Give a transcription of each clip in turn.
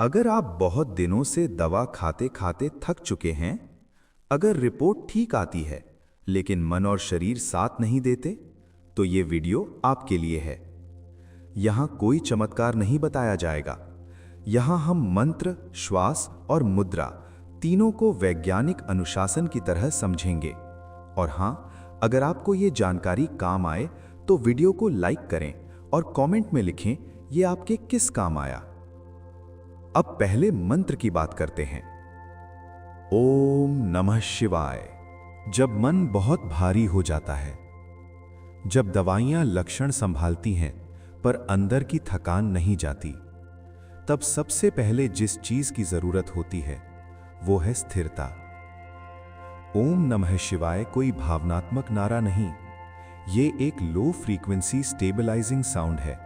अगर आप बहुत दिनों से दवा खाते खाते थक चुके हैं, अगर रिपोर्ट ठीक आती है लेकिन मन और शरीर साथ नहीं देते, तो ये वीडियो आपके लिए है। यहाँ कोई चमत्कार नहीं बताया जाएगा। यहाँ हम मंत्र, श्वास और मुद्रा तीनों को वैज्ञानिक अनुशासन की तरह समझेंगे। और हाँ, अगर आपको ये जानकारी काम आए तो वीडियो को लाइक करें और कमेंट में लिखें ये आपके किस काम आया। अब पहले मंत्र की बात करते हैं। ओम नमः शिवाय। जब मन बहुत भारी हो जाता है, जब दवाइयां लक्षण संभालती हैं पर अंदर की थकान नहीं जाती, तब सबसे पहले जिस चीज की जरूरत होती है वो है स्थिरता। ओम नमः शिवाय कोई भावनात्मक नारा नहीं, ये एक लो फ्रीक्वेंसी स्टेबलाइजिंग साउंड है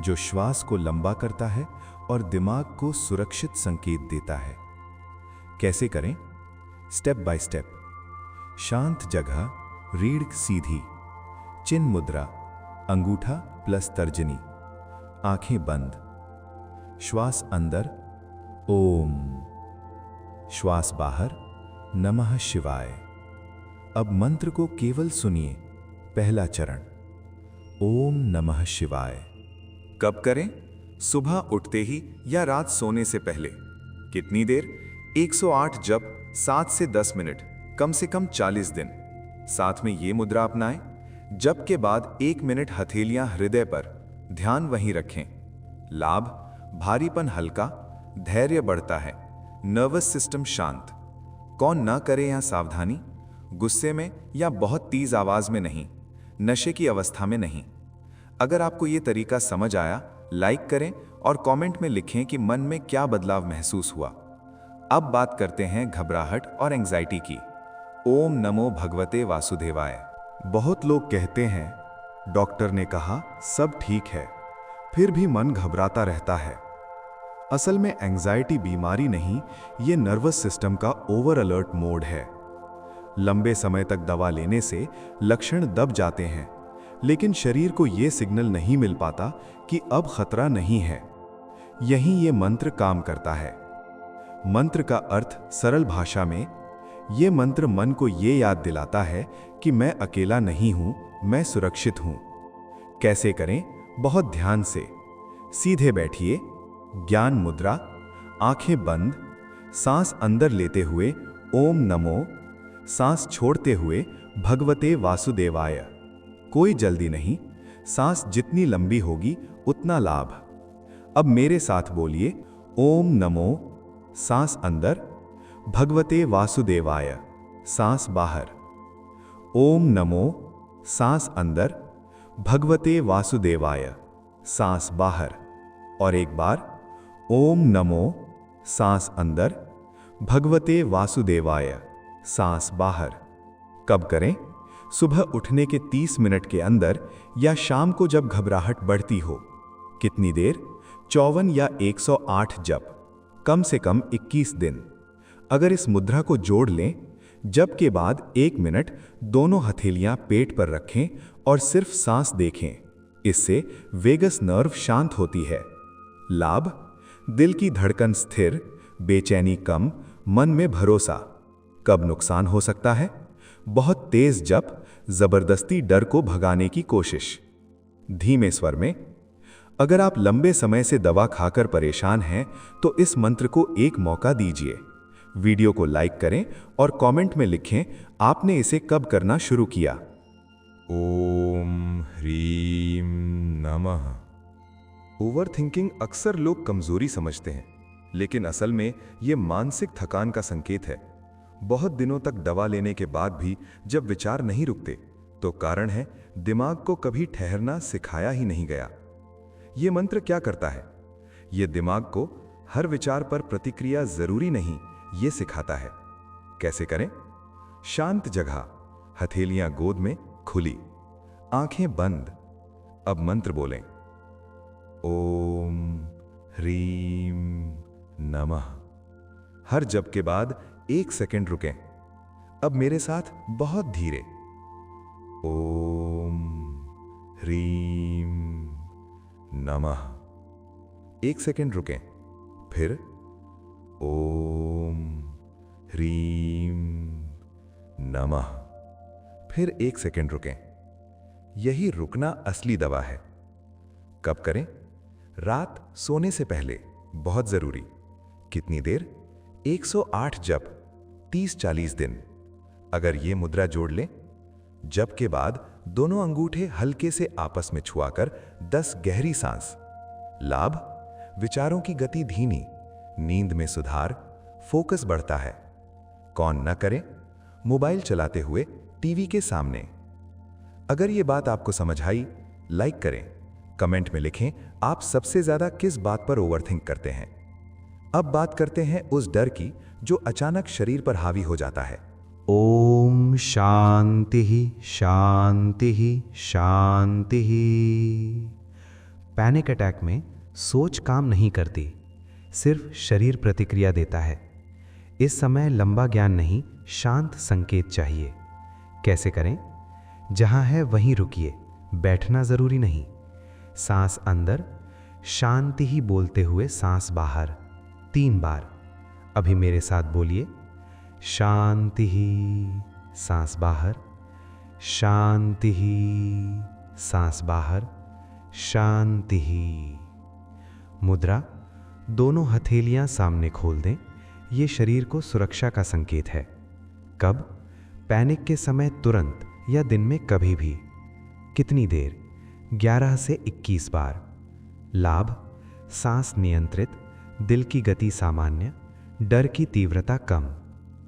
जो श्वास को लंबा करता है और दिमाग को सुरक्षित संकेत देता है। कैसे करें? Step by step. शांत जगह, रीढ़ सीधी, चिन्ह मुद्रा, अंगूठा प्लस तर्जनी, आंखें बंद, श्वास अंदर ओम, श्वास बाहर नमः शिवाय। अब मंत्र को केवल सुनिए। पहला चरण, ओम नमः शिवाय। कब करें? सुबह उठते ही या रात सोने से पहले। कितनी देर? 108 जप, 7 से 10 मिनट, कम से कम 40 दिन। साथ में ये मुद्रा अपनाएं। जप के बाद 1 मिनट हथेलियां हृदय पर, ध्यान वहीं रखें। लाभ: भारीपन हल्का, धैर्य बढ़ता है, नर्वस सिस्टम शांत। कौन ना करे? यहां सावधानी: गुस्से में या बहुत तेज आवाज में नहीं, नशे की अवस्था में नहीं। अगर आपको ये तरीका समझ आया, लाइक करें और कमेंट में लिखें कि मन में क्या बदलाव महसूस हुआ। अब बात करते हैं घबराहट और एंजाइटी की। ओम नमो भगवते वासुदेवाय। बहुत लोग कहते हैं, डॉक्टर ने कहा सब ठीक है, फिर भी मन घबराता रहता है। असल में एंजाइटी बीमारी नहीं, ये नर्वस सिस्टम का ओवर अलर्ट मोड है। लंबे समय तक दवा लेने से लक्षण दब जाते हैं, लेकिन शरीर को यह सिग्नल नहीं मिल पाता कि अब खतरा नहीं है। यहीं ये मंत्र काम करता है। मंत्र का अर्थ सरल भाषा में, ये मंत्र मन को ये याद दिलाता है कि मैं अकेला नहीं हूं, मैं सुरक्षित हूं। कैसे करें? बहुत ध्यान से। सीधे बैठिए, ज्ञान मुद्रा, आंखें बंद, सांस अंदर लेते हुए ओम नमो, सांस छोड़ते हुए भगवते वासुदेवाय। कोई जल्दी नहीं, सांस जितनी लंबी होगी उतना लाभ। अब मेरे साथ बोलिए, ओम नमो, सांस अंदर, भगवते वासुदेवाय, सांस बाहर। ओम नमो, सांस अंदर, भगवते वासुदेवाय, सांस बाहर। और एक बार, ओम नमो, सांस अंदर, भगवते वासुदेवाय, सांस बाहर। कब करें? सुबह उठने के 30 मिनट के अंदर या शाम को जब घबराहट बढ़ती हो। कितनी देर? 54 या 108 जप, कम से कम 21 दिन। अगर इस मुद्रा को जोड़ लें, जप के बाद 1 मिनट दोनों हथेलियां पेट पर रखें और सिर्फ सांस देखें। इससे वेगस नर्व शांत होती है। लाभ: दिल की धड़कन स्थिर, बेचैनी कम, मन में भरोसा। कब नुकसान हो सकता है? बहुत तेज जप, जबरदस्ती डर को भगाने की कोशिश। धीमे स्वर में। अगर आप लंबे समय से दवा खाकर परेशान हैं तो इस मंत्र को एक मौका दीजिए। वीडियो को लाइक करें और कमेंट में लिखें आपने इसे कब करना शुरू किया। ओम ह्रीम नमः। ओवरथिंकिंग अक्सर लोग कमजोरी समझते हैं, लेकिन असल में यह मानसिक थकान का संकेत है। बहुत दिनों तक दवा लेने के बाद भी जब विचार नहीं रुकते, तो कारण है दिमाग को कभी ठहरना सिखाया ही नहीं गया। यह मंत्र क्या करता है? यह दिमाग को हर विचार पर प्रतिक्रिया जरूरी नहीं, यह सिखाता है। कैसे करें? शांत जगह, हथेलियां गोद में खुली, आंखें बंद। अब मंत्र बोलें, ओम ह्रीम नमः। हर जप के बाद 1 सेकंड रुकें। अब मेरे साथ बहुत धीरे, ओम ह्रीम नमः। 1 सेकंड रुकें, फिर ओम ह्रीम नमः। फिर 1 सेकंड रुकें। यही रुकना असली दवा है। कब करें? रात सोने से पहले, बहुत जरूरी। कितनी देर? 108 जप, 30-40 दिन। अगर ये मुद्रा जोड़ लें, जप के बाद दोनों अंगूठे हल्के से आपस में छुआकर 10 गहरी सांस। लाभ? विचारों की गति धीमी, नींद में सुधार, फोकस बढ़ता है। कौन न करे? मोबाइल चलाते हुए, टीवी के सामने। अगर ये बात आपको समझ आई, लाइक करें, कमेंट में लिखें आप सबसे ज्यादा किस बात पर ओवरथिंक करते हैं। अब बात करते हैं उस डर की जो अचानक शरीर पर हावी हो जाता है। ओम शांति शांति शांति। पैनिक अटैक में सोच काम नहीं करती, सिर्फ शरीर प्रतिक्रिया देता है। इस समय लंबा ज्ञान नहीं, शांत संकेत चाहिए। कैसे करें? जहां है वहीं रुकिए, बैठना जरूरी नहीं। सांस अंदर, शांति ही बोलते हुए सांस बाहर 3 बार। अभी मेरे साथ बोलिए, शांति ही, सांस बाहर, शांति ही, सांस बाहर, शांति ही। मुद्रा, दोनों हथेलियां सामने खोल दें। ये शरीर को सुरक्षा का संकेत है। कब? पैनिक के समय तुरंत या दिन में कभी भी। कितनी देर? 11 से 21 बार। लाभ? सांस नियंत्रित, दिल की गति सामान्य, डर की तीव्रता कम।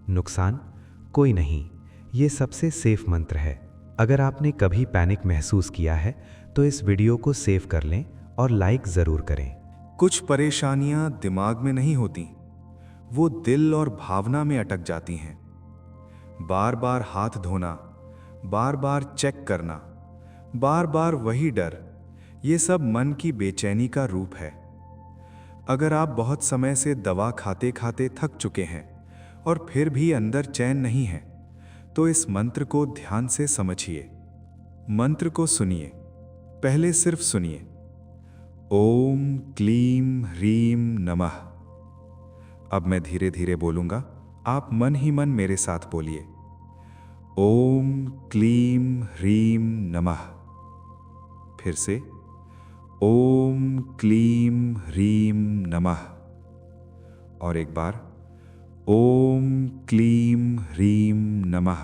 नुकसान? कोई नहीं। ये सबसे सेफ मंत्र है। अगर आपने कभी पैनिक महसूस किया है तो इस वीडियो को सेव कर लें और लाइक जरूर करें। कुछ परेशानियां दिमाग में नहीं होती, वो दिल और भावना में अटक जाती हैं। बार बार हाथ धोना, बार बार चेक करना, बार बार वही डर, ये सब मन की बेचैनी का रूप है। अगर आप बहुत समय से दवा खाते खाते थक चुके हैं और फिर भी अंदर चैन नहीं है, तो इस मंत्र को ध्यान से समझिए। मंत्र को सुनिए, पहले सिर्फ सुनिए। ओम क्लीम ह्रीम नमः। अब मैं धीरे धीरे बोलूंगा, आप मन ही मन मेरे साथ बोलिए। ओम क्लीम ह्रीम नमः। फिर से, ओम क्लीम ह्रीम नमः। और एक बार, ओम क्लीम ह्रीम नमः।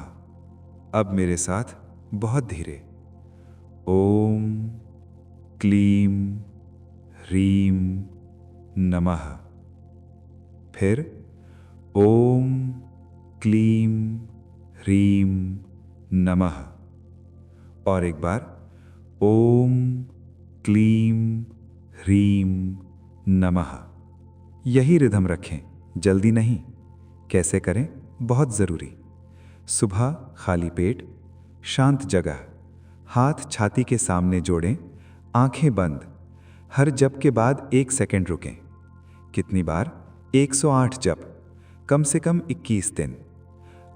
अब मेरे साथ बहुत धीरे। ओम क्लीम ह्रीम नमः। फिर ओम क्लीम ह्रीम नमः। और एक बार, ओम क्लीम ह्रीम नमः। यही रिदम रखें, जल्दी नहीं। कैसे करें? बहुत ज़रूरी। सुबह खाली पेट, शांत जगह, हाथ छाती के सामने जोड़ें, आंखें बंद। हर जप के बाद 1 सेकंड रुकें। कितनी बार? 108 जप, कम से कम 21 दिन।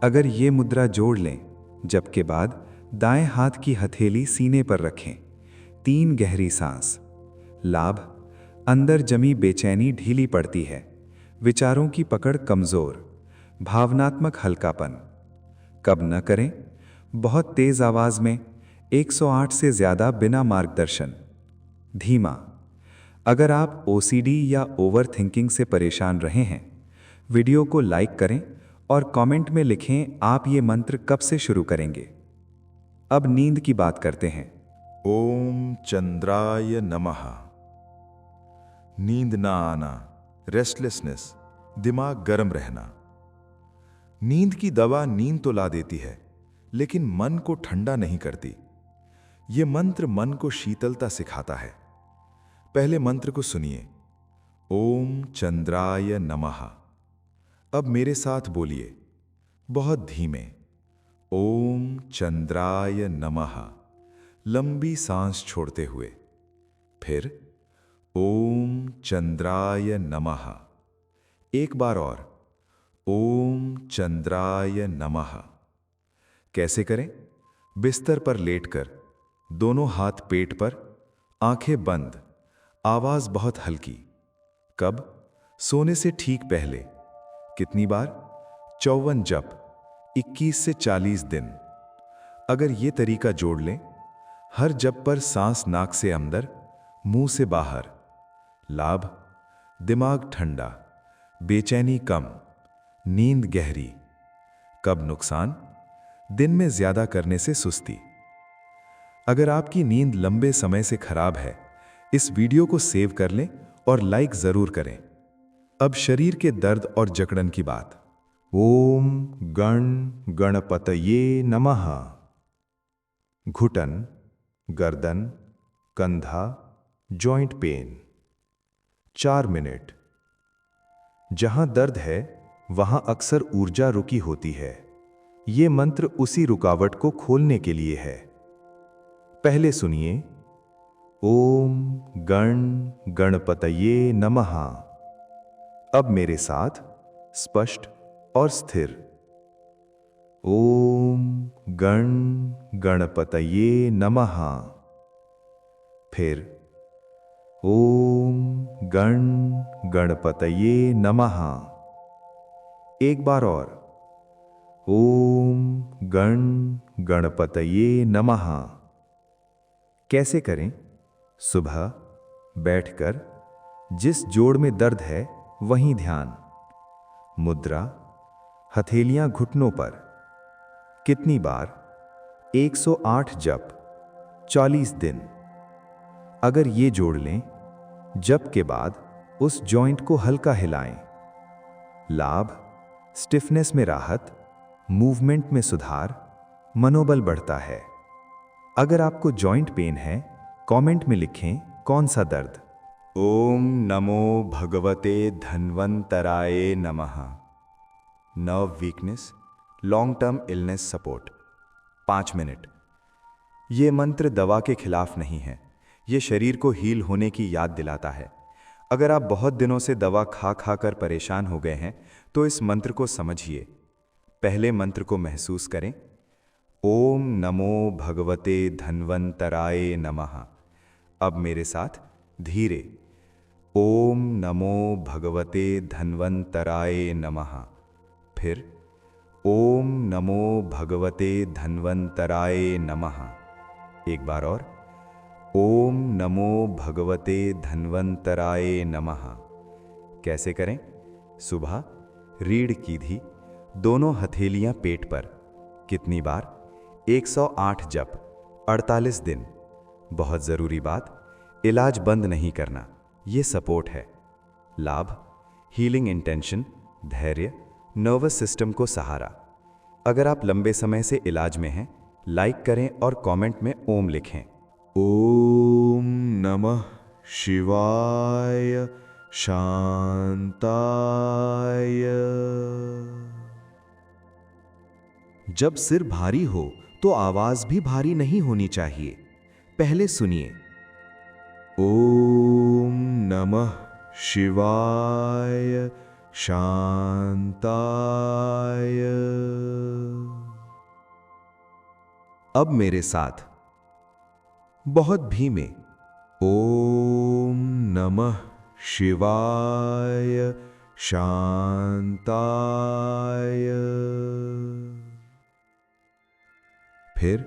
अगर ये मुद्रा जोड़ लें, जप के बाद दाएं हाथ की हथेली सीने पर रखें, 3 गहरी सांस। लाभ? अंदर जमी बेचैनी ढीली पड़ती है, विचारों की पकड़ कमजोर, भावनात्मक हल्कापन। कब न करें? बहुत तेज आवाज में, 108 से ज्यादा बिना मार्गदर्शन। धीमा। अगर आप OCD या ओवर थिंकिंग से परेशान रहे हैं, वीडियो को लाइक करें और कमेंट में लिखें आप ये मंत्र कब से शुरू करेंगे। अब नींद की बात करते हैं। ओम चंद्राय नमः। नींद ना आना, रेस्टलेसनेस, दिमाग गर्म रहना। नींद की दवा नींद तो ला देती है, लेकिन मन को ठंडा नहीं करती। ये मंत्र मन को शीतलता सिखाता है। पहले मंत्र को सुनिए, ओम चंद्राय नमः। अब मेरे साथ बोलिए, बहुत धीमे, ओम चंद्राय नमः, लंबी सांस छोड़ते हुए। फिर ओम चंद्राय नमः। एक बार और, ओम चंद्राय नमः। कैसे करें? बिस्तर पर लेटकर, दोनों हाथ पेट पर, आंखें बंद, आवाज बहुत हल्की। कब? सोने से ठीक पहले, कितनी बार? 54 जप, 21 से 40 दिन। अगर ये तरीका जोड़ लें, हर जप पर सांस नाक से अंदर, मुंह से बाहर। लाभ: दिमाग ठंडा, बेचैनी कम, नींद गहरी। कब नुकसान? दिन में ज्यादा करने से सुस्ती। अगर आपकी नींद लंबे समय से खराब है, इस वीडियो को सेव कर लें और लाइक जरूर करें। अब शरीर के दर्द और जकड़न की बात। ओम गण गणपतये नमः। घुटन, गर्दन, कंधा, जॉइंट पेन। 4 मिनट। जहां दर्द है वहां अक्सर ऊर्जा रुकी होती है। ये मंत्र उसी रुकावट को खोलने के लिए है। पहले सुनिए। ओम गण गणपतये नमः। अब मेरे साथ स्पष्ट और स्थिर। ओम गण गणपतये नमः। फिर ओम गण गणपतये नमः। एक बार और। ओम गण गणपतये नमः। कैसे करें? सुबह बैठकर जिस जोड़ में दर्द है वहीं ध्यान। मुद्रा: हथेलियां घुटनों पर। कितनी बार? 108 जप, 40 दिन। अगर ये जोड़ लें, जप के बाद उस जॉइंट को हल्का हिलाएं। लाभ: स्टिफनेस में राहत, मूवमेंट में सुधार, मनोबल बढ़ता है। अगर आपको जॉइंट पेन है, कमेंट में लिखें कौन सा दर्द। ओम नमो भगवते धन्वंतराय नमः। Nerve weakness, long term illness support. 5 minute. ये मंत्र दवा के खिलाफ नहीं है, ये शरीर को हील होने की याद दिलाता है। अगर आप बहुत दिनों से दवा खा खा कर परेशान हो गए हैं, तो इस मंत्र को समझिए। पहले मंत्र को महसूस करें। ओम नमो भगवते धन्वंतराय नमः। अब मेरे साथ धीरे। ओम नमो भगवते धन्वंतराय नमः। फिर ओम नमो भगवते धन्वंतराय नमः। एक बार और। ओम नमो भगवते धन्वंतराय नमः। कैसे करें? सुबह रीढ़ की धी, दोनों हथेलियां पेट पर। कितनी बार? 108 जप, 48 दिन। बहुत जरूरी बात, इलाज बंद नहीं करना, ये सपोर्ट है। लाभ: हीलिंग इंटेंशन, धैर्य, नर्वस सिस्टम को सहारा। अगर आप लंबे समय से इलाज में हैं, लाइक करें और कमेंट में ओम लिखें। ओम नमः शिवाय शांताय। जब सिर भारी हो तो आवाज भी भारी नहीं होनी चाहिए। पहले सुनिए। ओम नमः शिवाय शांताय। अब मेरे साथ बहुत धीमे। ओम नमः शिवाय शांताय। फिर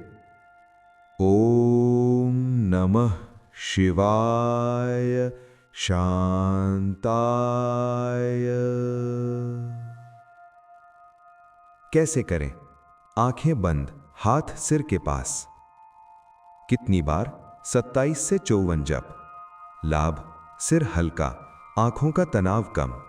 ओम नमः शिवाय शांताय। कैसे करें? आंखें बंद, हाथ सिर के पास। कितनी बार? 27 से 54 जप। लाभ: सिर हल्का, आंखों का तनाव कम,